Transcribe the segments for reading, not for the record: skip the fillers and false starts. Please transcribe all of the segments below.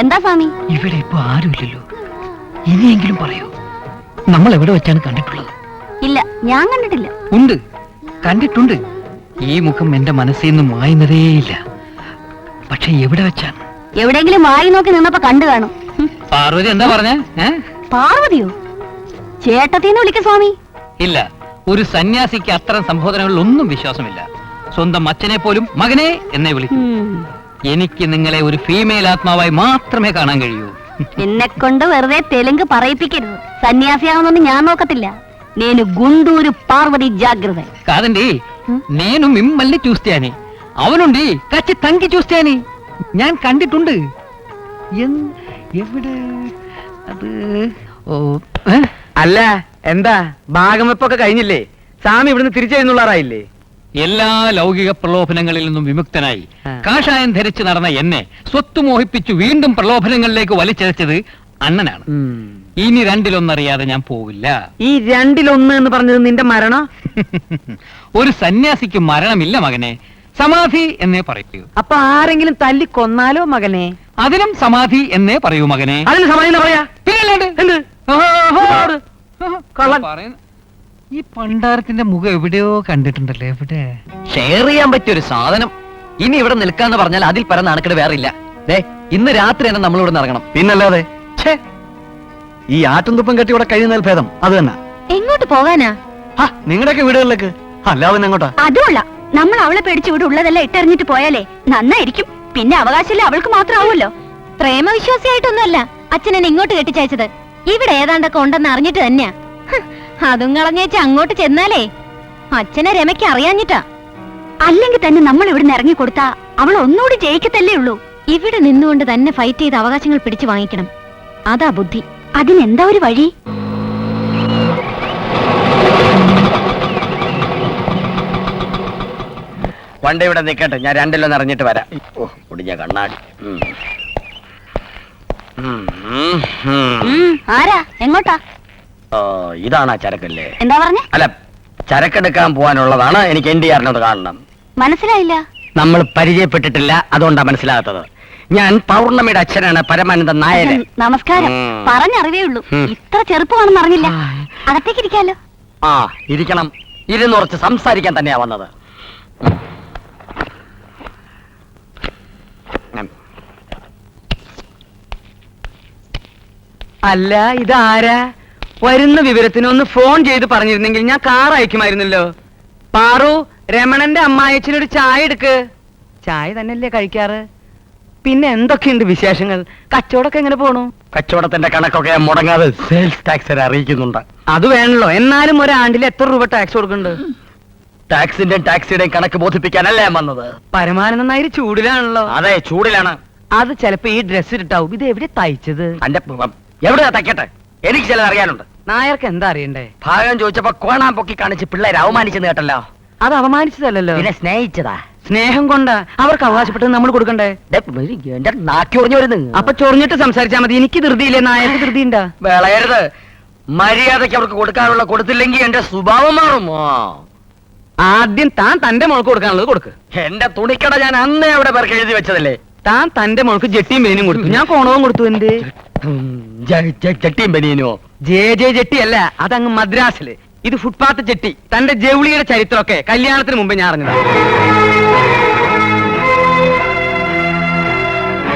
എന്താ സ്വാമി? ഇവിടെ ഇപ്പൊ ആരുമില്ലല്ലോ. ഇനിയെങ്കിലും പറയൂ, നമ്മൾ എവിടെ വെച്ചാണ് കണ്ടിട്ടുള്ളത്? ഇല്ല, ഞാൻ കണ്ടിട്ടില്ല. ഉണ്ട്, കണ്ടിട്ടുണ്ട്. ഈ മുഖം എന്റെ മനസ്സിൽ നിന്ന് മായുന്നതേയില്ല. പക്ഷെ എവിടെ വെച്ചാണ്? എവിടെയെങ്കിലും വായി നോക്കി നിന്നപ്പോ കണ്ടു കാണും. പാർവതി എന്താ പറഞ്ഞ? പാർവതിയോ? ചേട്ടത്തിന്ന് വിളിക്ക സ്വാമി. ഇല്ല, ഒരു സന്യാസിക്ക് അത്തരം സംബോധനകളിൽ ഒന്നും വിശ്വാസമില്ല. സ്വന്തം അച്ഛനെ പോലും മകനെ എന്നേ വിളിക്കും. എനിക്ക് നിങ്ങളെ ഒരു ഫീമെയിൽ ആത്മാവായി മാത്രമേ കാണാൻ കഴിയൂ. എന്നെ കൊണ്ട് വെറുതെ തെലുങ്ക് പറയിപ്പിക്കരുത്. സന്യാസിയാവുന്നൊന്നും ഞാൻ നോക്കത്തില്ല. నేను గుంటూరు పార్వతి జాగ్రత్త. కాదండి, నేను మిమ్మల్ని చూస్తాను. అవునండి, ఖచ్చితంగా చూస్తాను. ഞാൻ കണ്ടിട്ടുണ്ട്. എവിടെ അത്? അല്ല, എന്താ ഭാഗം വെപ്പൊക്കെ കഴിഞ്ഞില്ലേ? സ്വാമി ഇവിടുന്ന് തിരിച്ചെഴുന്നള്ളാറായില്ലേ? എല്ലാ ലൗകിക പ്രലോഭനങ്ങളിൽ നിന്നും വിമുക്തനായി കാഷായം ധരിച്ചു നടന്ന എന്നെ സ്വത്ത് മോഹിപ്പിച്ചു വീണ്ടും പ്രലോഭനങ്ങളിലേക്ക് വലിച്ചഴച്ചത് അണ്ണനാണ്. ഇനി രണ്ടിലൊന്നറിയാതെ ഞാൻ പോവില്ല. ഈ രണ്ടിലൊന്ന് എന്ന് പറഞ്ഞത് നിന്റെ മരണം? ഒരു സന്യാസിക്ക് മരണമില്ല മകനെ, സമാധി എന്നേ പറയൂ. അപ്പൊ ആരെങ്കിലും തല്ലി കൊന്നാലോ മകനെ? അതിനും സമാധി എന്നേ പറയൂ മകനെ. അതിന് സമാധി പറയാ? ഈ പണ്ടാരത്തിന്റെ മുഖം എവിടെയോ കണ്ടിട്ടുണ്ടല്ലോ. എവിടെ? ഷെയർ ചെയ്യാൻ പറ്റിയൊരു സാധനം. ഇനി ഇവിടെ നിൽക്കാന്ന് പറഞ്ഞാൽ അതിൽ പര നാണക്കേട് വേറെ ഇല്ല. ഇന്ന് രാത്രി തന്നെ നമ്മളിവിടെ ഇറങ്ങണം. പിന്നല്ലാതെ ഈ ആട്ടും തുപ്പം കെട്ടി ഇവിടെ കഴിയുന്നതിൽ ഭേദം അത് തന്നെ. എങ്ങോട്ട് പോകാനാ? നിങ്ങളുടെയൊക്കെ വീടുകളിലേക്ക്. അല്ലാതെ എങ്ങോട്ടാ? അതുമല്ല, നമ്മൾ അവളെ പേടിച്ച് ഇവിടെ ഉള്ളതെല്ലാം ഇട്ടെറിഞ്ഞിട്ട് പോയാലേ നന്നായിരിക്കും. പിന്നെ അവകാശമില്ല അവൾക്ക് മാത്രമാവുമല്ലോ. പ്രേമവിശ്വാസിയായിട്ടൊന്നുമല്ല അച്ഛൻ എന്നെ ഇങ്ങോട്ട് കെട്ടിച്ചയച്ചത്. ഇവിടെ ഏതാണ്ടൊക്കെ ഉണ്ടെന്ന് അറിഞ്ഞിട്ട് തന്നെയാ. അതും കളഞ്ഞേച്ച് അങ്ങോട്ട് ചെന്നാലേ അച്ഛനെ രമയ്ക്ക് അറിയാഞ്ഞിട്ടാ. അല്ലെങ്കിൽ തന്നെ നമ്മൾ ഇവിടുന്ന് ഇറങ്ങിക്കൊടുത്താ അവൾ ഒന്നുകൂടി ജയിക്കത്തല്ലേ ഉള്ളൂ. ഇവിടെ നിന്നുകൊണ്ട് തന്നെ ഫൈറ്റ് ചെയ്ത് അവകാശങ്ങൾ പിടിച്ചു വാങ്ങിക്കണം. അതാ ബുദ്ധി. അതിനെന്താ ഒരു വഴി? വണ്ടി ഇവിടെ നിൽക്കട്ടെ, ഞാൻ രണ്ടിലൊന്ന് അറിഞ്ഞിട്ട് വരാം. ഒടിഞ്ഞ കണ്ണാടി. ആരാ? എങ്ങോട്ടാ? ഇതാണ് ആ ചരക്കല്ലേ? എന്താ പറഞ്ഞ? അല്ല, ചരക്കെടുക്കാൻ പോവാനുള്ളതാണ്. എനിക്ക് NTR-നോട് കാണണം. മനസ്സിലായില്ല. നമ്മൾ പരിചയപ്പെട്ടിട്ടില്ല, അതുകൊണ്ടാ മനസ്സിലാകാത്തത്. ഞാൻ പൗർണമിയുടെ അച്ഛനാണ്, പരമാനന്ദൻ നായർ. നമസ്കാരം. പറഞ്ഞറിവേ ഉള്ളൂ. ഇത്ര ചെറുപ്പമാണെന്ന് അറിഞ്ഞില്ല. അകത്തേക്ക് ഇരിക്കാലോ. ആ, ഇരിക്കണം. ഇരുന്നുറച്ച് സംസാരിക്കാൻ തന്നെയാ വന്നത്. അല്ല, ഇതാരാ? വരുന്ന വിവരത്തിന് ഒന്ന് ഫോൺ ചെയ്ത് പറഞ്ഞിരുന്നെങ്കിൽ ഞാൻ കാർ അയക്കുമായിരുന്നല്ലോ. പാറു, രമണന്റെ അമ്മായച്ചനൊരു ചായ എടുക്ക്. ചായ തന്നെയല്ലേ കഴിക്കാറ്? പിന്നെ എന്തൊക്കെയുണ്ട് വിശേഷങ്ങൾ? കച്ചവടമൊക്കെ എങ്ങനെ പോണു? കച്ചവടത്തിന്റെ കണക്കൊക്കെ മുടങ്ങാതെ സെയിൽസ് ടാക്സ് അറിയിക്കുന്നുണ്ട്. അത് വേണല്ലോ. എന്നാലും ഒരാണ്ടിൽ എത്ര രൂപ ടാക്സ് കൊടുക്കുന്നുണ്ട്? ടാക്സിന്റെയും ടാക്സിയുടെയും കണക്ക് ബോധിപ്പിക്കാനല്ലേ ഞാൻ വന്നത്. പരമാനന്ദൻ നായർ ചൂടിലാണല്ലോ. അതെ, ചൂടിലാണ്. അത് ചിലപ്പോ ഈ ഡ്രസ് ഇട്ടാവും. ഇത് എവിടെ തയ്ച്ചത്? എവിടെയാ തയ്ക്കട്ടെ? എനിക്ക് ചിലത് അറിയാനുണ്ട്. നായർക്ക് എന്താ അറിയണ്ടേ? ഭാഗം ചോദിച്ചപ്പോ കോണാൻ പൊക്കി കാണിച്ച് പിള്ളേരെ അവമാനിച്ചെന്ന് കേട്ടല്ലോ. അത് അവമാനിച്ചതല്ലോ, പിന്നെ സ്നേഹിച്ചതാ. സ്നേഹം കൊണ്ടാ. അവർക്ക് അവകാശപ്പെട്ടത് നമ്മൾ കൊടുക്കണ്ടേ? എന്റെ നാക്കി ഉറഞ്ഞു വരുന്നു. അപ്പൊ ചൊറിഞ്ഞിട്ട് സംസാരിച്ചാ മതി. എനിക്ക് ധൃതിയില്ലേ, നായർക്ക് ധൃതിയുണ്ടാ? വിളയരുത്. മര്യാദയ്ക്ക് അവർക്ക് കൊടുക്കാനുള്ള കൊടുത്തില്ലെങ്കിൽ എന്റെ സ്വഭാവം മാറും. ആദ്യം താൻ തന്റെ മോൾക്ക് കൊടുക്കാനുള്ളത് കൊടുക്ക്. എന്റെ തുണിക്കട ഞാൻ അന്നേ അവിടെ പേർക്ക് എഴുതി വെച്ചതല്ലേ. താൻ തന്റെ മോൾക്ക് ജെട്ടിയും ബനിയനും കൊടുത്തു, ഞാൻ കോണവും കൊടുത്തു. എന്റെ ചട്ടിയും ബനിയനോ? ജെ ജെട്ടി അല്ല, അതങ്ങ് മദ്രാസില്. ഇത് ഫുട്പാത്ത് ചെട്ടി. തന്റെ ജൗളിയുടെ ചരിത്രമൊക്കെ കല്യാണത്തിന് മുമ്പ് ഞാൻ അറിഞ്ഞതാ.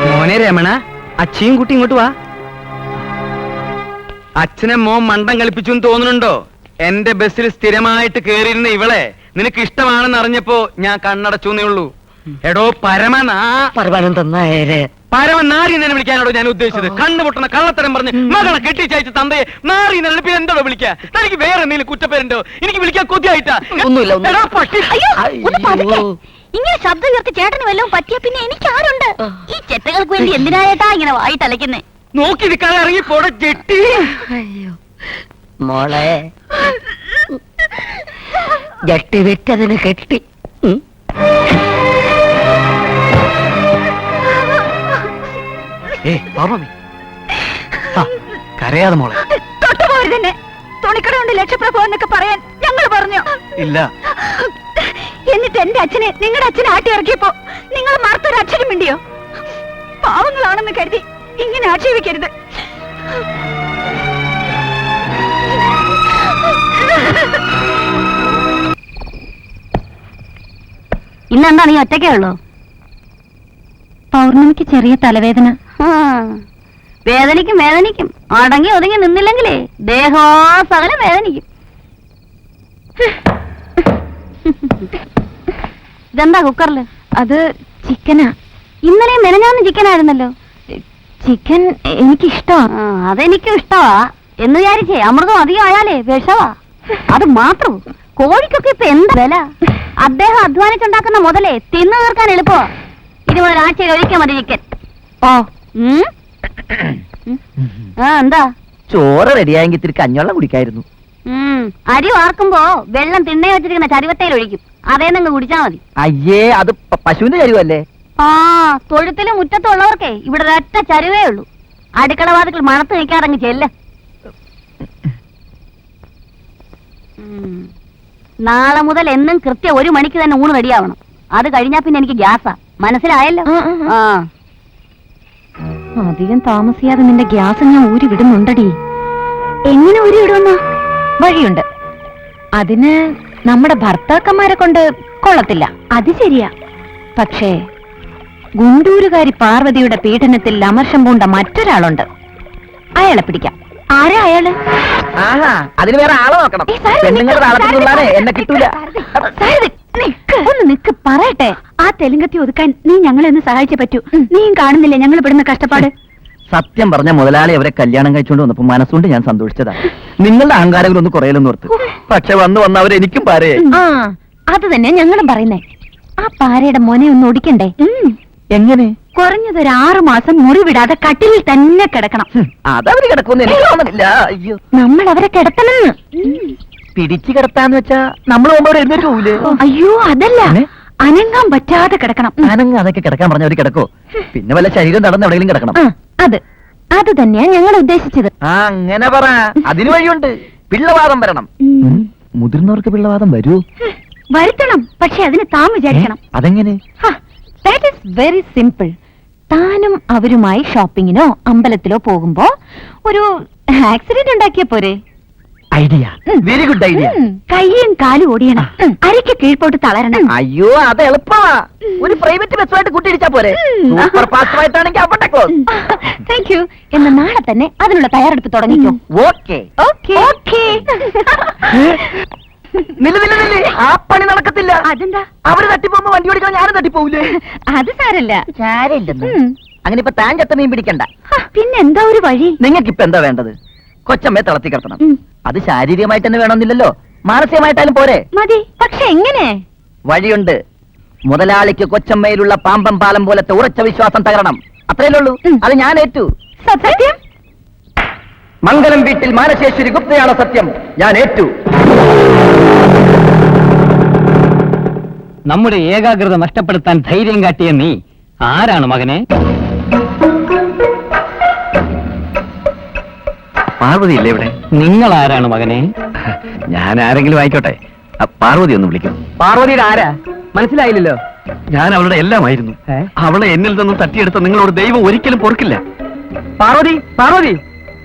മോനെ രമണ, അച്ഛയും കുട്ടി ഇങ്ങോട്ട് വാ. അച്ഛനെ മോൻ മണ്ടം കളിപ്പിച്ചു എന്ന് തോന്നുന്നുണ്ടോ? എന്റെ ബസ്സിൽ സ്ഥിരമായിട്ട് കേറിയിരുന്ന ഇവളെ നിനക്ക് ഇഷ്ടമാണെന്ന് അറിഞ്ഞപ്പോ ഞാൻ കണ്ണടച്ചൂന്നേ ഉള്ളൂ. എടോ പരമാനന്ദൻ നായരെ, പരമനാരി എന്നെ വിളിക്കാനോടോ ഞാൻ ഉദ്ദേശിച്ചത്. കണ്ണുപൊട്ടണ കള്ളത്തരം പറഞ്ഞ് മകളെ കെട്ടിച്ചയച്ച തന്തയെ നാരി എന്നെ എന്തോടോ വിളിക്കാ? തനിക്ക് വേറെ എന്തെങ്കിലും കുറ്റപ്പേരുണ്ടോ? എനിക്ക് വിളിക്കാൻ കൊതിയായിട്ടാ. ഒന്നുമില്ല. ഇങ്ങനെ ശബ്ദം ഉയർത്തി ചേട്ടന് വല്ലതും പറ്റിയ പിന്നെ എനിക്ക് ആരുണ്ട്? ഈ ചെറ്റകൾക്ക് വേണ്ടി എന്തിനായിട്ടാ ഇങ്ങനെ വായിട്ടലയ്ക്കുന്നേ? നോക്കി നിൽക്കാതെ ഇറങ്ങി പോടെ ചെട്ടി. മോളെ, ജട്ടി വിറ്റതിന് കെട്ടി. കരയാതെ മോളെ. തൊട്ടുപോരുതന്നെ. തുണിക്കട കൊണ്ട് ലക്ഷപ്രഭു എന്നൊക്കെ പറയാൻ ഞങ്ങൾ പറഞ്ഞു. ഇല്ല. എന്നിട്ട് എന്റെ അച്ഛനെ നിങ്ങളുടെ അച്ഛനെ ആട്ടി ഇറക്കിയപ്പോ നിങ്ങൾ മറുത്തൊരു അക്ഷരം മിണ്ടിയോ? പാവങ്ങളാണെന്ന് കരുതി ഇങ്ങനെ ആക്ഷേപിക്കരുത്. ഇന്നെന്താ നീ ഒറ്റയ്ക്കേ ഉള്ളൂ? പൗർണമിക്ക് ചെറിയ തലവേദന. വേദനിക്കും വേദനിക്കും, അടങ്ങി ഒതുങ്ങി നിന്നില്ലെങ്കിലേ ദേഹോസകലം വേദനിക്കും. ഇതെന്താ കുക്കറില്? അത് ചിക്കനാ. ഇന്നലെ മെനഞ്ഞാന്ന് ചിക്കനായിരുന്നല്ലോ. ചിക്കൻ എനിക്കിഷ്ടമാ. അതെനിക്കും ഇഷ്ടമാ എന്ന് വിചാരിച്ചേ അമൃതം അധികം ആയാലേ വിഷവാ. അത് മാത്രം കോഴിക്കൊക്കെ ഇപ്പൊ എന്താ വില? അദ്ദേഹം അധ്വാനിച്ചുണ്ടാക്കുന്ന മുതലേ തിന്നു തീർക്കാൻ എളുപ്പമാ. ഇനി മുതൽ ആഴ്ചയിൽ ഒരിക്കൽ മതി ചിക്കൻ. ഓ എന്താ? ചോറ് റെഡിയായെങ്കിൽ ഇത്തിരി കഞ്ഞോളം കുടിക്കായിരുന്നു. അരി വാർക്കുമ്പോ വെള്ളം തിണ്ണേ വെച്ചിരിക്കുന്ന ചരുവത്തേൽ ഒഴിക്കും. അതേന്നങ്ങ് കുടിച്ചാ മതി. അയ്യേ, അത് പശുവിന്റെ ചരുവല്ലേ? ആ തൊഴുത്തിലും മുറ്റത്തും ഉള്ളവർക്കേ ഇവിടെ ഒരൊറ്റ ചരുവേ ഉള്ളൂ. അടുക്കളവാതിൽ മണത്ത് നിൽക്കാറങ്ങ് ചെല്ല്. നാളെ മുതൽ എന്നും കൃത്യം 1 മണിക്ക് തന്നെ ഊണ് റെഡിയാവണം. അത് കഴിഞ്ഞാ പിന്നെ എനിക്ക് ഗ്യാസാ. മനസ്സിലായല്ലോ? ആ അധികം താമസിയാതെ നിന്റെ ഗ്യാസ് ഞാൻ ഊരി വിടുന്നുണ്ടടി. എങ്ങനെ ഊരി വിടുന്ന? വഴിയുണ്ട്. അതിന് നമ്മുടെ ഭർത്താക്കന്മാരെ കൊണ്ട് കൊള്ളത്തില്ല. അത് ശരിയാ. പക്ഷേ ഗുണ്ടൂരുകാരി പാർവതിയുടെ പീഡനത്തിൽ അമർഷം പൂണ്ട മറ്റൊരാളുണ്ട്. അയാളെ പിടിക്കാം. ആരാ അയാള്? ആഹാ, അതിന് വേറെ ആളെ നോക്കണം. പെണ്ണുങ്ങളുടെ താളത്തിലുള്ളാണ്, എന്നെ കിട്ടൂല. ഒന്ന് നിക്ക്, പറയട്ടെ. ആ തെലുങ്കത്തി ഒതുക്കാൻ നീ ഞങ്ങളെ ഒന്ന് സഹായിച്ചേ പറ്റൂ. നീയും കാണുന്നില്ലേ ഞങ്ങൾ പെടുന്ന കഷ്ടപ്പാട്? സത്യം പറഞ്ഞ മുതലാളി അവരെ കല്യാണം കഴിച്ചുകൊണ്ട് വന്നപ്പോ മനസ്സുകൊണ്ട് ഞാൻ സന്തോഷിച്ചതാ. നിങ്ങളുടെ അഹങ്കാരങ്ങളൊന്നും കുറയലെന്ന് ഓർത്ത്. പക്ഷെ വന്ന് അവരെനിക്കും പാരയെ. ആ അത് തന്നെ ഞങ്ങളും പറയുന്നേ. ആ പാരയുടെ മോനെ ഒന്ന് ഒടിക്കണ്ടേ? എങ്ങനെ? കുറഞ്ഞതൊരു 6 മാസം മുറി വിടാതെ കട്ടിലിൽ തന്നെ കിടക്കണം. അതവര് കിടക്കുമെന്ന് എനിക്ക് തോന്നുന്നില്ല. അയ്യോ, നമ്മൾ അവരെ കിടത്തണമെന്ന്. പിടിച്ചു കിടത്താന്ന് വെച്ചാ നമ്മൾ പോകുമ്പോ എഴുന്നേറ്റ് പോവില്ലേ? അയ്യോ അതല്ല, അനങ്ങാൻ പറ്റാതെ കിടക്കണം. അനങ്ങ അതൊക്കെ കിടക്കാൻ പറഞ്ഞവര് കിടക്കോ? പിന്നെ വല്ല ശരീരം നടന്ന് എവിടെയെങ്കിലും കിടക്കണം. അത് തന്നെയാ ഞങ്ങൾ ഉദ്ദേശിച്ചത്. ആ അങ്ങനെ പറ, അതിന് വഴിയുണ്ട്. പിള്ളവാദം വരണം. മുതിർന്നവർക്ക് പിള്ളവാദം വരൂ? വരുത്തണം, പക്ഷെ അതിന് താൻ വിചാരിക്കണം. അതെങ്ങനെ? That is very simple. താനും അവരുമായി ഷോപ്പിങ്ങിനോ അമ്പലത്തിലോ പോകുമ്പോ ഒരു ആക്സിഡന്റ് ഉണ്ടാക്കിയ പോരെ? Idea, very good idea. കയ്യും കാലും ഓടിയണം, അരയ്ക്ക് കീഴ്പോട്ട് തളരണം. അയ്യോ, അത് എളുപ്പമാ. ഒരു പ്രൈവറ്റ് ബസ്സുമായിട്ട് കൂട്ടിയിടിച്ചാ പോരെ? സൂപ്പർ ഫാസ്റ്റ് ആയിട്ടാണെങ്കിൽ അവിടെ ക്ലോസ്. Thank you. എന്നാ നാളെ തന്നെ അതിനുള്ള തയ്യാറെടുപ്പ് തുടങ്ങിക്കോ. Okay okay okay. ആ പണി നടക്കത്തില്ല. അതെന്താ? അവര് തട്ടിപ്പോകുമ്പോ വണ്ടി ഓടിക്കണം, ഞാനും തട്ടിപ്പോവില്ലേ? അത് സാരല്ല. അങ്ങനെ ഇപ്പൊ താൻ ചത്ത മീൻ പിടിക്കണ്ട. പിന്നെന്താ ഒരു വഴി? നിങ്ങൾക്ക് ഇപ്പൊ എന്താ വേണ്ടത്? കൊച്ചമ്മയെ തളർത്തി കിടത്തണം. അത് ശാരീരികമായിട്ട് തന്നെ വേണമെന്നില്ലല്ലോ, മാനസികമായിട്ടാലും പോരെ? മതി. പക്ഷെ എങ്ങനെ? വഴിയുണ്ട്. മുതലാളിക്ക് കൊച്ചമ്മയിലുള്ള പാമ്പം പാലം പോലത്തെ ഉറച്ച വിശ്വാസം തകരണം. അത്രയല്ലേ ഉള്ളൂ. അത് ഞാൻ ഏറ്റു. സത്യം? മംഗലം വീട്ടിൽ മാനശേശ്വരി ഗുപ്തയാണ് സത്യം. ഞാൻ ഏറ്റു. നമ്മുടെ ഏകാഗ്രത നഷ്ടപ്പെടുത്താൻ ധൈര്യം കാട്ടിയ നീ ആരാണ് മകനെ? പാർവതി ഇല്ലേ ഇവിടെ? നിങ്ങൾ ആരാണ് മകനെ? ഞാൻ ആരെങ്കിലും ആയിക്കോട്ടെ, പാർവതി ഒന്ന് വിളിക്കും. പാർവതിയുടെ ആരാ? മനസ്സിലായില്ലല്ലോ. ഞാൻ അവളുടെ എല്ലാമായിരുന്നു. അവളെ എന്നിൽ നിന്നും തട്ടിയെടുത്ത നിങ്ങളോട് ദൈവം ഒരിക്കലും പൊറുക്കില്ല. പാർവതി, പാർവതി.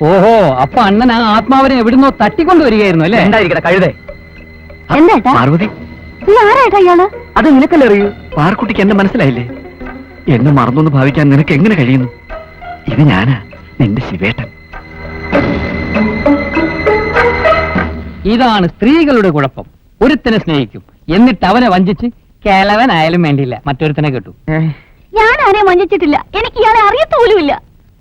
ഓഹോ, അപ്പൊ അണ്ണൻ ആ ആത്മാവിനെ എവിടുന്നോ തട്ടിക്കൊണ്ടുവരികയായിരുന്നു അല്ലേ? എന്തായിരിക്കട്ടെ കഴുതേ. എന്താ പാർവതി, ആരായിട്ടാ ഇയാള്? അത് നിനക്കല്ലേ അറിയൂ. പാർക്കുട്ടിക്ക് എന്നെ മനസ്സിലായില്ലേ? എന്നെ മറന്നൊന്ന് ഭാവിക്കാൻ നിനക്ക് എങ്ങനെ കഴിയുന്നു? ഇത് ഞാനാ, നിന്റെ ശിവേട്ടൻ. ഇതാണ് സ്ത്രീകളുടെ കുഴപ്പം. ഒരുത്തനെ സ്നേഹിക്കും, എന്നിട്ട് അവനെ വഞ്ചിച്ച് കേളവനായാലും വേണ്ടിയില്ല മറ്റൊരുത്തനെ കേട്ടു. ഞാൻ ആരെയും വഞ്ചിച്ചിട്ടില്ല. എനിക്ക് ഇയാളെ അറിയത്തോലുമില്ല.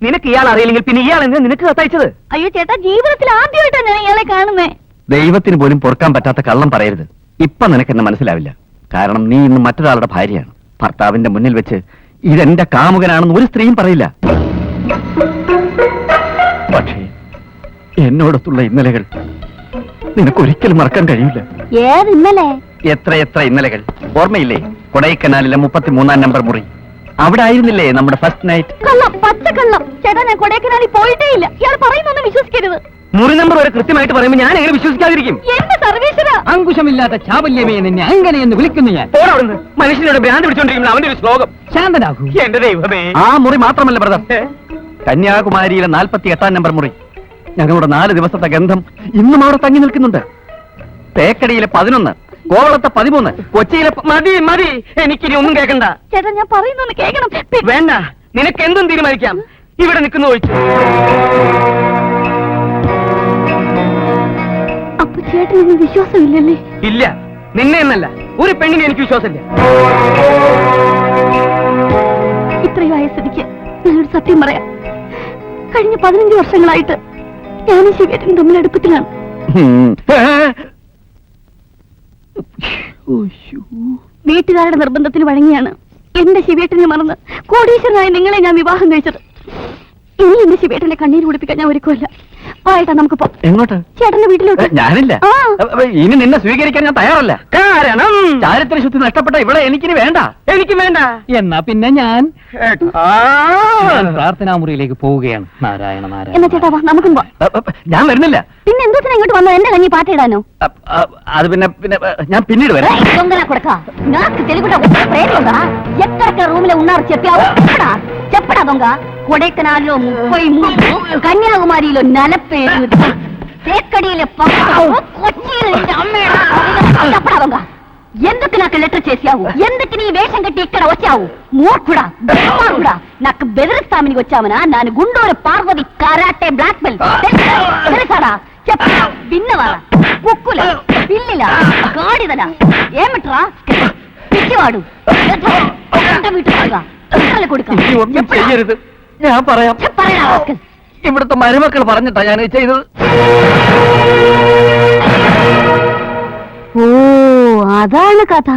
നിനക്ക് ഇയാൾ അറിയില്ലെങ്കിൽ പിന്നെ ഇയാൾ എന്തിനാ നിനക്ക് കത്തയച്ചത്? അയ്യോ ചേട്ടാ, ജീവിതത്തിൽ ആദ്യമായിട്ടാണ് ഞാൻ ഇയാളെ കാണുന്നേ. ദൈവത്തിന് പോലും പൊറുക്കാൻ പറ്റാത്ത കള്ളം പറയരുത്. ഇപ്പൊ നിനക്ക് എന്നെ മനസ്സിലാവില്ല. കാരണം നീ ഇന്ന് മറ്റൊരാളുടെ ഭാര്യയാണ്. ഭർത്താവിന്റെ മുന്നിൽ വെച്ച് ഇതെന്റെ കാമുകനാണെന്ന് ഒരു സ്ത്രീയും പറയില്ല. പക്ഷേ എന്നോടൊത്തുള്ള ഇന്നലകൾ നിനക്കൊരിക്കലും മറക്കാൻ കഴിയില്ല. ഏത് ഇന്നലെ? എത്ര ഇന്നലകൾ ഓർമ്മയില്ലേ? കൊടൈക്കനാലിലെ 33-ാം നമ്പർ മുറി. അവിടെ ആയിരുന്നില്ലേ നമ്മുടെ ഫസ്റ്റ് നൈറ്റ്? കള്ളം, പച്ചക്കള്ളം. ചേട്ടാ, ഞാൻ കൊടൈക്കനാലിൽ പോയിട്ടേ ഇല്ല. ഇയാൾ പറയുന്നൊന്നും വിശ്വസിക്കരുത്. മുറി നമ്പർ വരെ കൃത്യമായിട്ട് പറയുമ്പോൾ ഞാൻ എങ്ങനെ വിശ്വസിക്കാതിരിക്കും? എന്റെ സർവേശ്വര, അങ്കുശമില്ലാത്ത ചാബല്യമേ നിന്നെ അങ്ങനെയെന്ന് വിളിക്കുന്നു ഞാൻ. പോടവിടുന്ന്. മനുഷ്യനോട് ഭ്രാന്ത് പിടിച്ചോണ്ടിരിക്കുന്ന അവന്റെ ഒരു ശ്ലോകം. ശാന്തനാകൂ. എന്റെ ദൈവമേ. ആ മുറി മാത്രമല്ല ബ്രദർ, കന്യാകുമാരിയിലെ 48-ാം നമ്പർ മുറി. ഞങ്ങളുടെ 4 ദിവസത്തെ ഗന്ധം ഇന്നും അവിടെ തങ്ങി നിൽക്കുന്നുണ്ട്. തേക്കടിയിലെ 11, കോവളത്തെ 13, കൊച്ചിയിലെ മതി മതി, എനിക്കിനി ഒന്നും കേൾക്കണ്ട. ചേട്ടാ ഞാൻ പറയുന്നൊന്ന് കേൾക്കണം. വേണ്ട, നിനക്ക് എന്തും തീരുമാനിക്കാം. ഇവിടെ നിൽക്കുന്നു ഒഴിച്ചു. അപ്പൊ ചേട്ടനൊന്നും വിശ്വാസമില്ലല്ലേ? ഇല്ല, നിന്നെ എന്നല്ല, ഒരു പെണ്ണിനെ എനിക്ക് വിശ്വാസമില്ല. ഇത്രയും ആയ സ്ഥിതിക്ക് ഞാനൊരു സത്യം പറയാം. കഴിഞ്ഞ 15 വർഷങ്ങളായിട്ട് ഞാനും ശിവേട്ടനും തമ്മിൽ അടുപ്പത്തിലാണ്. വീട്ടുകാരുടെ നിർബന്ധത്തിന് വഴങ്ങിയാണ് എന്റെ ശിവേട്ടനെ മറന്ന് കോടീശ്വരനായ നിങ്ങളെ ഞാൻ വിവാഹം കഴിച്ചത്. ഇനി എന്റെ ശിവേട്ടന്റെ കണ്ണീര് കുടിപ്പിക്കാൻ ഞാൻ ഒരുക്കുമല്ല. ആയിട്ടാ നമുക്ക് എങ്ങോട്ട്? ചേട്ടന്റെ വീട്ടിലോട്ട്. ഞാനില്ല. ആ. ഇനി നിന്നെ സ്വീകരിക്കാൻ ഞാൻ തയ്യാറല്ല. കാരണം ചാരിത്ര ശുദ്ധി നഷ്ടപ്പെട്ട ഇവിടെ എനിക്കിനി വേണ്ട. എനിക്ക് വേണ്ട. എന്നാ പിന്നെ ഞാൻ ആ. പ്രാർത്ഥനാമുറിയിലേക്ക് പോവുകയാണ്. നാരായണ എന്നാ നാരായണ. ചേട്ടാ വാ, നമുക്കും പോവാം. ഞാൻ വരുന്നില്ല. പിന്നെ എന്തോത്തിനാ ഇങ്ങോട്ട് വന്നത്? എന്റെ കഞ്ഞി പാട്ടയിടാനോ? അത് പിന്നെ പിന്നെ ഞാൻ പിന്നീട് വരാം. ఎక్కడ రూమ్ లో ఉన్నారు చెప్పావు? చెప్పడా దొంగ? కొడైకెనాల్లో 33, కన్యాకుమారిలో 40, తేక్కడిలో 10, కొచ్చిలో చెప్పడా దొంగ? ఎందుకు నాకు లెటర్ చేశావు? ఎందుకు నీ వేషం కట్టి ఇక్కడ వచ్చావు? మూర్ఖుడా, దుర్మార్గుడా, నాకు బెదిరిస్తామని వచ్చావనా? నాను గుండూరు పార్వతి కరాటే బ్లాక్ బెల్ట్ తెలుసాడా? చెప్పా, విన్నవారా? కుక్కుల, పిల్లిల, గాడిదనా? ఏమిట్రా పిచ్చివాడు? കൊടുക്ക ഇനി ഒന്നും ചെയ്യരുത്. ഞാൻ പറയാം. ഇവിടുത്തെ മരുമക്കൾ പറഞ്ഞിട്ടാ ഞാൻ ചെയ്തത്. ഓ അതാണ് കഥ.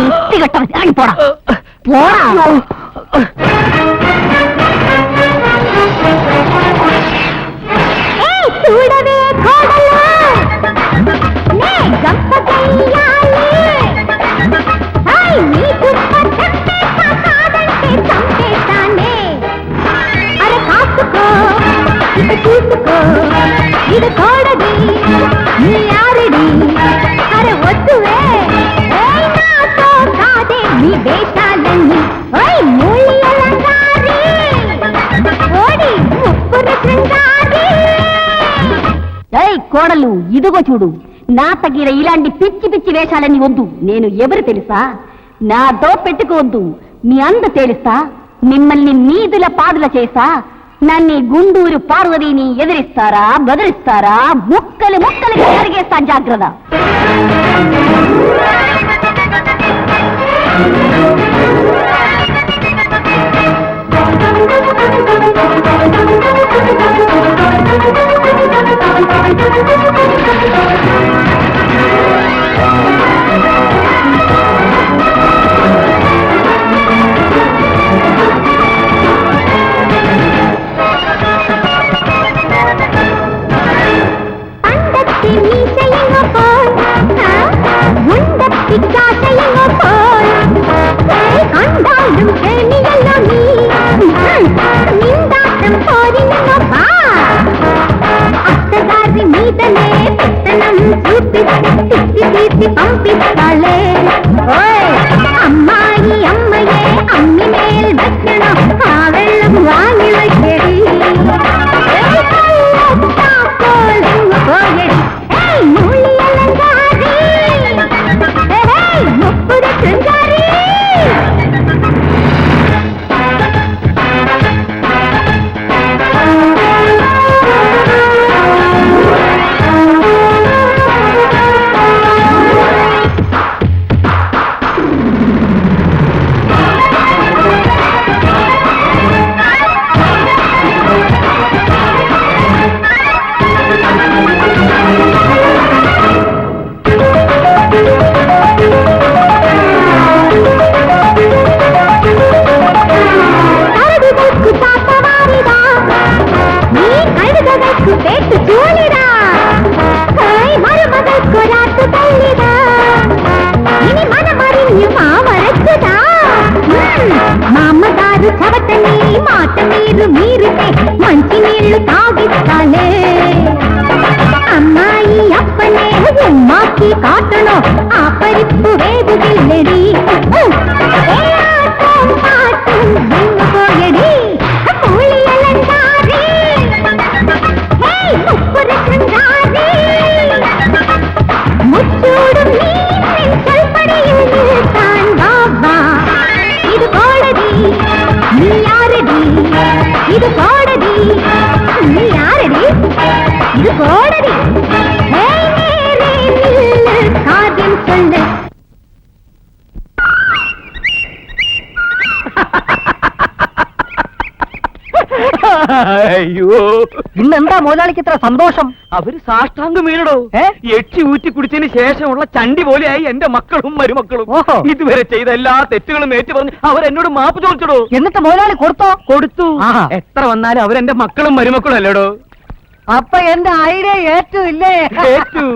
വൃത്തികെട്ടവൻ. പോടാ പോടാ. చూడవే కోడలా, నే గంప చెయ్యాలి. హై నీ గుప్ప చెప్పేస్తా, కాదంటే చంపేస్తానే. అరే కాసుకో, ఇది చూసుకో, ఇది కోడది నీ ఆరిడి. అరే వద్దువే, ఏయ్ నాతో కాదే నీ వేషాలన్నీ. ఓయ్ మూలియలంగారి, ఓడి ముక్కురు శృంగారి. ఏయ్ కోడలు, ఇదిగో చూడు, నా తగిన ఇలాంటి పిచ్చి పిచ్చి వేషాలన్నీ వద్దు. నేను ఎవరు తెలుసా? నాతో పెట్టుకోవద్దు. మీ అంద తేలిస్తా, మిమ్మల్ని నీదుల పాదుల చేసా. నన్ను గుండూరు పార్వతిని ఎదిరిస్తారా, బెదిరిస్తారా? ముక్కలు ముక్కలుగా జరిగేస్తా, జాగ్రత్త. పంపిస్తాలే. అమ్మాయి అమ్మయే అమ్మి మేల్ వెచ్చണം, ఆ వెళ్ళం వాణి వచ్చేది. ముప్పుడు శృంగారి. അയ്യോ, ഇന്നെന്താ മുതലാളിക്ക് ഇത്ര സന്തോഷം? അവര് സാഷ്ടാംഗം വീണടോ. എച്ചി ഊറ്റി കുടിച്ചതിന് ശേഷമുള്ള ചണ്ടി പോലെയായി എന്റെ മക്കളും മരുമക്കളും. ഓഹോ. ഇതുവരെ ചെയ്ത എല്ലാ തെറ്റുകളും ഏറ്റു പറഞ്ഞ് അവരെന്നോട് മാപ്പ് ചോദിച്ചടോ. എന്നിട്ട് മുതലാളി കൊടുത്തോ? കൊടുത്തു. ആഹാ. എത്ര വന്നാലും അവരെന്റെ മക്കളും മരുമക്കളും അല്ലേടോ. അപ്പൊ എന്റെ ഐഡിയ ഏറ്റു ഇല്ലേ? ഏറ്റു.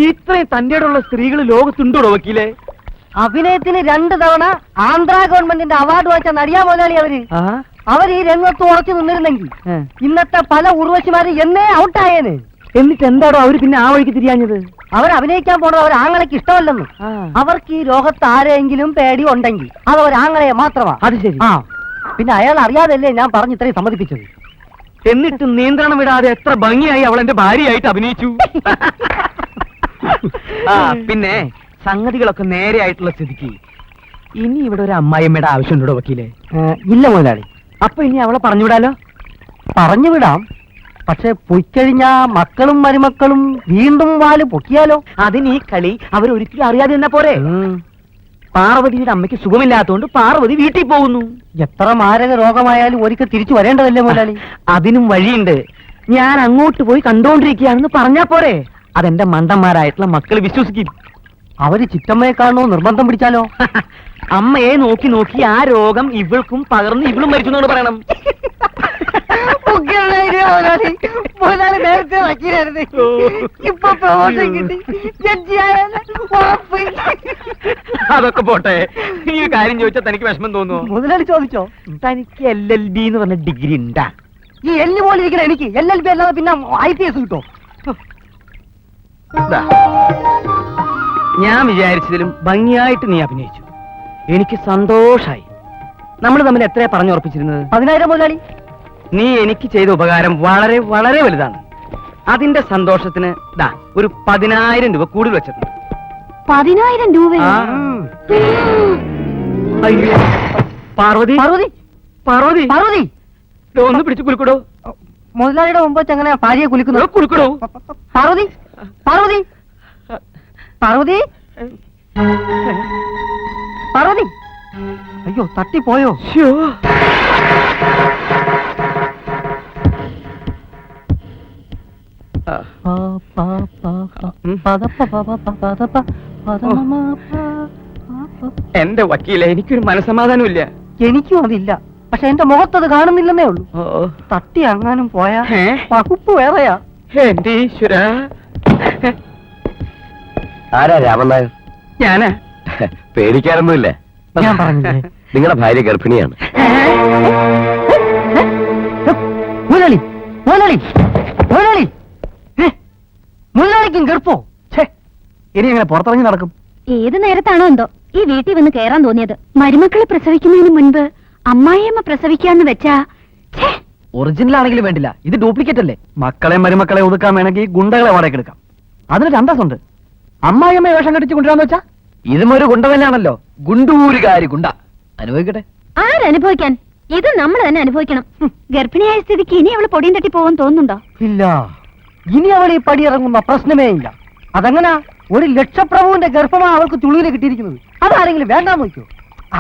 ഇത്രയും തന്റെയുള്ള സ്ത്രീകൾ ലോകത്തുണ്ടോ വക്കീലെ? അഭിനയത്തിന് 2 തവണ ആന്ധ്ര ഗവൺമെന്റിന്റെ അവാർഡ് വാങ്ങിച്ച നടിയാ മുതലാളി അവര്. അവർ ഈ രംഗത്ത് ഉറച്ചു നിന്നിരുന്നെങ്കിൽ ഇന്നത്തെ പല ഉർവശിമാര് എന്നേ ഔട്ടായേന്. എന്നിട്ട് എന്താടോ അവര് പിന്നെ ആ വഴിക്ക് തിരിയാഞ്ഞത്? അവർ അഭിനയിക്കാൻ പോണത് അവർ ആങ്ങളയ്ക്ക് ഇഷ്ടമല്ലെന്ന്. അവർക്ക് ഈ ലോകത്ത് ആരെങ്കിലും പേടി ഉണ്ടെങ്കിൽ അത് അവർ ആങ്ങളയെ മാത്രമാ. അത് ശരി. ആ, പിന്നെ അയാൾ അറിയാതല്ലേ ഞാൻ പറഞ്ഞു ഇത്രയും സമ്മതിപ്പിച്ചത്. എന്നിട്ട് നിയന്ത്രണം വിടാതെ എത്ര ഭംഗിയായി അവൾ എന്റെ ഭാര്യയായിട്ട് അഭിനയിച്ചു. ആ, പിന്നെ സംഗതികളൊക്കെ നേരെ ആയിട്ടുള്ള സ്ഥിതിക്ക് ഇനി ഇവിടെ ഒരു അമ്മായിയമ്മയുടെ ആവശ്യമുണ്ടോ വക്കീലെ? ഇല്ല മുതലാളി. അപ്പൊ ഇനി അവളെ പറഞ്ഞുവിടാലോ? പറഞ്ഞു വിടാം. പക്ഷെ പൊയ്ക്കഴിഞ്ഞാ മക്കളും മരുമക്കളും വീണ്ടും വാല് പൊക്കിയാലോ? അതിന് ഈ കളി അവരൊരിക്കലും അറിയാതെ തന്നെ പോരെ. പാർവതിയുടെ അമ്മയ്ക്ക് സുഖമില്ലാത്തതുകൊണ്ട് പാർവതി വീട്ടിൽ പോകുന്നു. എത്ര മാരക രോഗമായാലും ഒരിക്കൽ തിരിച്ചു വരേണ്ടതല്ലേ മുതലാളി? അതിനും വഴിയുണ്ട്. ഞാൻ അങ്ങോട്ട് പോയി കണ്ടോണ്ടിരിക്കുകയാണെന്ന് പറഞ്ഞാ പോരെ. അതെന്റെ മണ്ടന്മാരായിട്ടുള്ള മക്കൾ വിശ്വസിക്കും. അവര് ചിറ്റമ്മയെ കാണണോ നിർബന്ധം പിടിച്ചാലോ? അമ്മയെ നോക്കി നോക്കി ആ രോഗം ഇവൾക്കും പകർന്ന് ഇവളും മരിച്ചു എന്നോട് പറയണം. നേരത്തെ വക്കീലായിരുന്നു. ഇപ്പൊ പ്രമോഷൻ കിട്ടി. അതൊക്കെ പോട്ടെ. ഈ ഒരു കാര്യം ചോദിച്ചാൽ തനിക്ക് വിഷമം തോന്നുമോ? മുതലാളി ചോദിച്ചോ? തനിക്ക് LLB എന്ന് പറഞ്ഞ ഡിഗ്രി ഉണ്ടാ? ഈ എല്ല് പോലെ ഇരിക്കണ എനിക്ക് LLB അല്ലാതെ പിന്നെ IPS കിട്ടോ? ഞാൻ വിചാരിച്ചതിലും ഭംഗിയായിട്ട് നീ അഭിനയിച്ചു. എനിക്ക് സന്തോഷായി. നമ്മൾ തമ്മിൽ എത്രയാ പറഞ്ഞുറപ്പിച്ചിരുന്നത്? 10,000 മുതലാളി. നീ എനിക്ക് ചെയ്ത ഉപകാരം വളരെ വളരെ വലുതാണ്. അതിന്റെ സന്തോഷത്തിന് ദാ ഒരു 10,000 രൂപ കൂടുതൽ വെച്ചിട്ടുണ്ട്. 10,000 രൂപ? ആ. അയ്യോ. പാർവതി പാർവതി പാർവതി പാർവതി ദേ, ഒന്ന് പിടിച്ചു കുലുക്കടോ. മുതലാളിയുടെ മുമ്പ് വെച്ച് എങ്ങനെ ഭാര്യയെ കുലിക്കുന്നത്? കുലുക്കടോ. പാർവതി പാർവതി പാർവതി പാർവതി. അയ്യോ, തട്ടിപ്പോയോ? ശ്ശോ. എന്റെ വക്കീലെ, എനിക്കൊരു മനസമാധാനമില്ല. എനിക്കും അതില്ല. പക്ഷെ എന്റെ മുഖത്തത് കാണുന്നില്ലെന്നേ ഉള്ളൂ. തട്ടി അങ്ങാനും പോയാ വകുപ്പ് വേറെയാ. എന്റെ ഈശ്വരാ. ആരാ രാമൻ നായർ? ഞാനാ. പേടിക്കാനൊന്നുമില്ല. ഞാൻ പറഞ്ഞില്ലേ? നിങ്ങളുടെ ഭാര്യ ഗർഭിണിയാണ്. മുതലാളി മുതലാളി മുതലാളി മുതലാളിക്കും ഗർഭോ? ഇനി എങ്ങനെ പുറത്തിറങ്ങി നടക്കും? ഏത് നേരത്താണോ എന്തോ ഈ വീട്ടിൽ വന്ന് കയറാൻ തോന്നിയത്. മരുമക്കളെ പ്രസവിക്കുന്നതിന് മുൻപ് അമ്മായിയമ്മ പ്രസവിക്കാന്ന് വെച്ചാ ഒറിജിനൽ ആണെങ്കിലും വേണ്ടില്ല, ഇത് ഡ്യൂപ്ലിക്കേറ്റ് അല്ലേ? മക്കളെ മരുമക്കളെ ഒതുക്കാൻ വേണമെങ്കിൽ ഗുണ്ടകളെ വാടകയ്ക്ക് എടുക്കാം. അതിന് 2 അന്തസ്സുണ്ട്. അമ്മായിയമ്മ വേഷം കെട്ടിച്ച് കൊണ്ടുവരാന്ന് വെച്ചാ ഇതും ഒരു ഗുണ്ട തന്നെയാണല്ലോ. ഗുണ്ടൂരുകാരി ഗുണ്ട. അനുഭവിക്കട്ടെ. ആരനുഭവിക്കാൻ? ഇത് നമ്മൾ തന്നെ അനുഭവിക്കണം. ഗർഭിണിയായ സ്ഥിതിക്ക് ഇനി അവള് പൊടിയും തട്ടി പോവാൻ തോന്നുന്നുണ്ടോ? ഇല്ല, ഇനി അവൾ ഈ പടി ഇറങ്ങുന്ന പ്രശ്നമേ ഇല്ല. അതെങ്ങനാ? 1 ലക്ഷപ്രഭുവിന്റെ ഗർഭമാ അവൾക്ക് തുളുവിനെ കിട്ടിയിരിക്കുന്നത്. അതാരെങ്കിലും വേണ്ടാന്ന് നോക്കോ?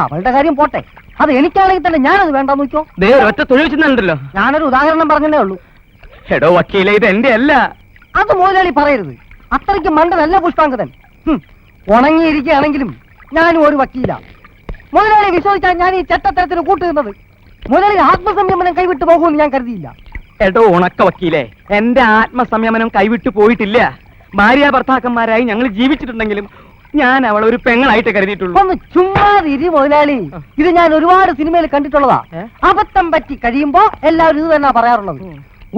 അവളുടെ കാര്യം പോട്ടെ, അത് എനിക്കാണെങ്കിൽ തന്നെ ഞാനത് വേണ്ടാന്ന് നോക്കോ? ഒറ്റ തൊഴിൽ വെച്ചിട്ടുണ്ടല്ലോ. ഞാനൊരു ഉദാഹരണം പറഞ്ഞതേ ഉള്ളൂ. എടോ വക്കീലെ, ഇത് എന്റെ അല്ല. അത് മുതലാളി പറയരുത്. അത്രയ്ക്ക് മണ്ടനല്ല പുഷ്പാങ്കതൻ. ഉണങ്ങിയിരിക്കുകയാണെങ്കിലും ഞാനും ഒരു വക്കീല. മുതലാളി വിശ്വസിച്ചാൽ ഞാൻ ഈ ചെറ്റത്തരത്തിന് കൂട്ടുന്നത്. മുതലാളി ആത്മസംയമനം കൈവിട്ടു പോകുമെന്ന് ഞാൻ കരുതിയില്ല. എടോ ഉണക്ക വക്കീലെ, എന്റെ ആത്മസംയമനം കൈവിട്ടു പോയിട്ടില്ല. ഭാര്യ ഭർത്താക്കന്മാരായി ഞങ്ങൾ ജീവിച്ചിട്ടുണ്ടെങ്കിലും ഞാൻ അവളെ ഒരു പെങ്ങളായിട്ട് കരുതിയിട്ടുള്ളൂ. ഒന്ന് ചുമ്മാതിരി മുതലാളി. ഇത് ഞാൻ ഒരുപാട് സിനിമയിൽ കണ്ടിട്ടുള്ളതാ. അബദ്ധം പറ്റി കഴിയുമ്പോ എല്ലാവരും ഇത് തന്നെ പറയാറുള്ളത്.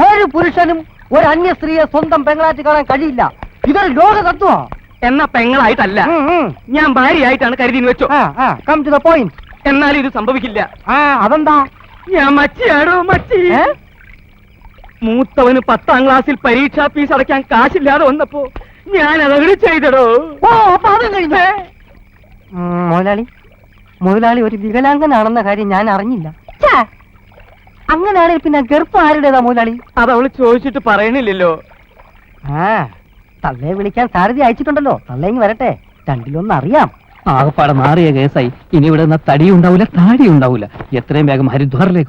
ഒരു പുരുഷനും ഒരു അന്യ സ്ത്രീയെ സ്വന്തം പെങ്ങളായിട്ട് കാണാൻ കഴിയില്ല. ഇതൊരു ലോക തത്വമാ. എന്നാ പെങ്ങളായിട്ടല്ല, ഞാൻ ഭാര്യയായിട്ടാണ് കരുതിന്ന് വെച്ചോ. Come to the point. എന്നാലും ഇത് സംഭവിക്കില്ല. അതെന്താ? ഞാൻ മച്ചിയാടോ മച്ചി. മൂത്തവന് 10ാം ക്ലാസ്സിൽ പരീക്ഷാ ഫീസ് അടയ്ക്കാൻ കാശില്ലാതെ വന്നപ്പോ ഞാൻ അതവിടെ ചെയ്തടോ. അപ്പൊ അതും കഴിഞ്ഞു. മുതലാളി ഒരു വികലാംഗനാണെന്ന കാര്യം ഞാൻ അറിഞ്ഞില്ല. അങ്ങനെയാണെങ്കിൽ പിന്നെ ഗർഭം ആരുടേതാ മുതലാളി? അതവള് ചോദിച്ചിട്ട് പറയണില്ലല്ലോ. തള്ളയെ വിളിക്കാൻ സാരഥി അയച്ചിട്ടുണ്ടല്ലോ. തള്ളയെങ്കിൽ വരട്ടെ, 2 ൽ 1 അറിയാം. ആകപ്പാടെ മാറിയ കേസായി. ഇനി ഇവിടെ തടി ഉണ്ടാവില്ല, താടി ഉണ്ടാവില്ല. എത്രയും വേഗം ഹരിദ്വാറിലേക്ക്